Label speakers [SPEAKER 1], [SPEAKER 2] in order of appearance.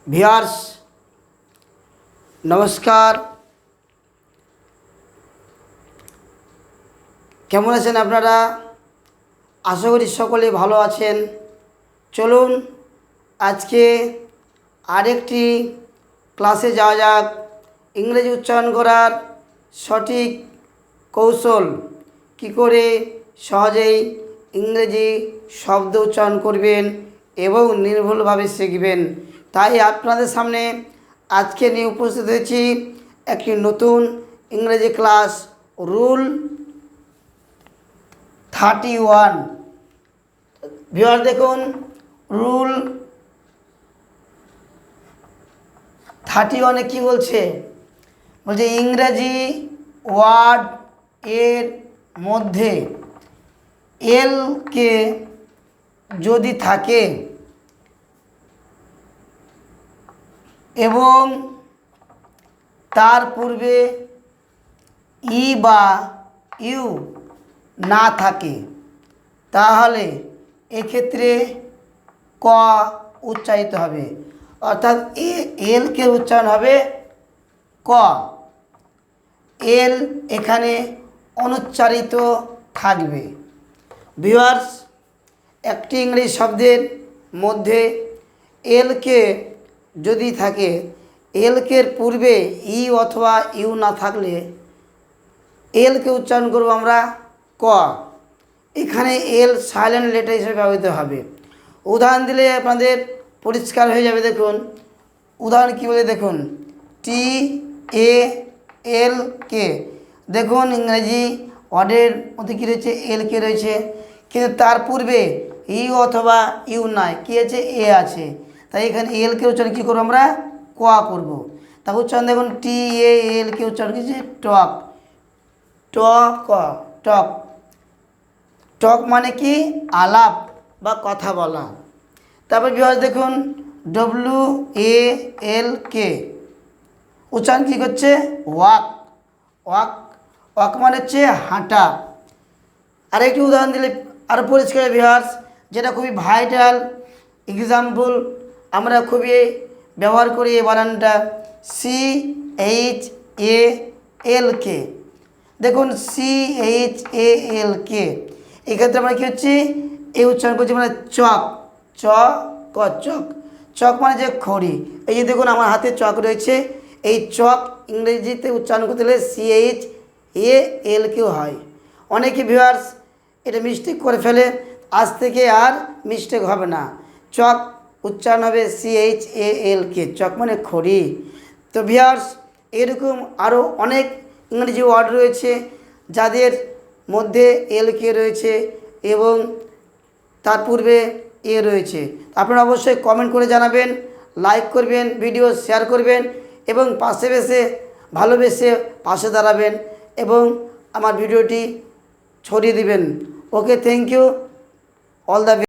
[SPEAKER 1] Viewers নমস্কার, কেমন আছেন আপনারা? আশা করি সকলে ভালো আছেন। চলুন আজকে আরেকটি ক্লাসে যাওয়া যাক। ইংরেজি উচ্চারণ করার সঠিক কৌশল, কি করে সহজেই ইংরেজি শব্দ উচ্চারণ করবেন এবং নির্ভুলভাবে শিখবেন, তাই আপনাদের সামনে আজকে নিয়ে উপস্থিত হয়েছি একটি নতুন ইংরেজি ক্লাস, রুল 31। ভিউয়ার দেখুন, রুল 31-এ কী বলছে? বলছে ইংরেজি ওয়ার্ড এর মধ্যে এল কে যদি থাকে এবং তার পূর্বে ই বা ইউ না থাকে, তাহলে এক্ষেত্রে ক উচ্চারিত হবে, অর্থাৎ এল কে উচ্চারণ হবে ক। এল এখানে অনুচ্চারিত থাকবে। ভিউয়ার্স, একটি ইংরেজি শব্দের মধ্যে এল কে যদি থাকে, এল কের পূর্বে ই অথবা ইউ না থাকলে এল কে উচ্চারণ করব আমরা ক। এখানে এল সাইলেন্ট লেটার হিসেবে ব্যবহৃত হবে। উদাহরণ দিলে আপনাদের পরিষ্কার হয়ে যাবে। দেখুন উদাহরণ কী বলে, দেখুন টি এ এল কে। দেখুন ইংরেজি ওয়ার্ডের মধ্যে কী রয়েছে? এল কে রয়েছে, কিন্তু তার পূর্বে ই অথবা ইউ নাই, কী আছে? এ আছে। তাই এখানে এল কে উচ্চারণ কী করবো আমরা? ক করব। তা উচ্চারণ দেখুন, টি এ এল কে উচ্চারণ কী? টক। ট ক, টক। টক মানে কি? আলাপ বা কথা বলা। তারপর ভিউয়ার্স দেখুন, ডব্লিউ এ এল কে উচ্চারণ কী করছে? ওয়াক। ওয়াক, ওয়াক মানে হচ্ছে হাঁটা। আরেকটি উদাহরণ দিলে আরও পরিষ্কার ভিউয়ার্স, যেটা খুবই ভাইটাল এক্সাম্পল, আমরা খুবই ব্যবহার করি এই বানানটা, সি এইচ এ এল কে। দেখুন সি এইচ এ এল কে, এক্ষেত্রে আমরা কী হচ্ছে? এই উচ্চারণ করছি মানে চক। চ ক, চক। চক মানে যে খড়ি। এই যে দেখুন আমার হাতে চক রয়েছে, এই চক ইংরেজিতে উচ্চারণ করতে হলে সি এইচ এ এল কেও হয়। অনেকে ভিউয়ার্স এটা মিস্টেক করে ফেলে, আজ থেকে আর মিস্টেক হবে না। চক উচ্চারণ হবে সি এইচ এ এল কে, চক মানে খড়ি। তো ভিউয়ার্স, এরকম আরও অনেক ইংরেজি ওয়ার্ড রয়েছে যাদের মধ্যে এল কে রয়েছে এবং তার পূর্বে এ রয়েছে। আপনারা অবশ্যই কমেন্ট করে জানাবেন, লাইক করবেন, ভিডিও শেয়ার করবেন এবং ভালোবেসে পাশে দাঁড়াবেন এবং আমার ভিডিওটি ছড়িয়ে দিবেন। ওকে, থ্যাংক ইউ, অল দ্য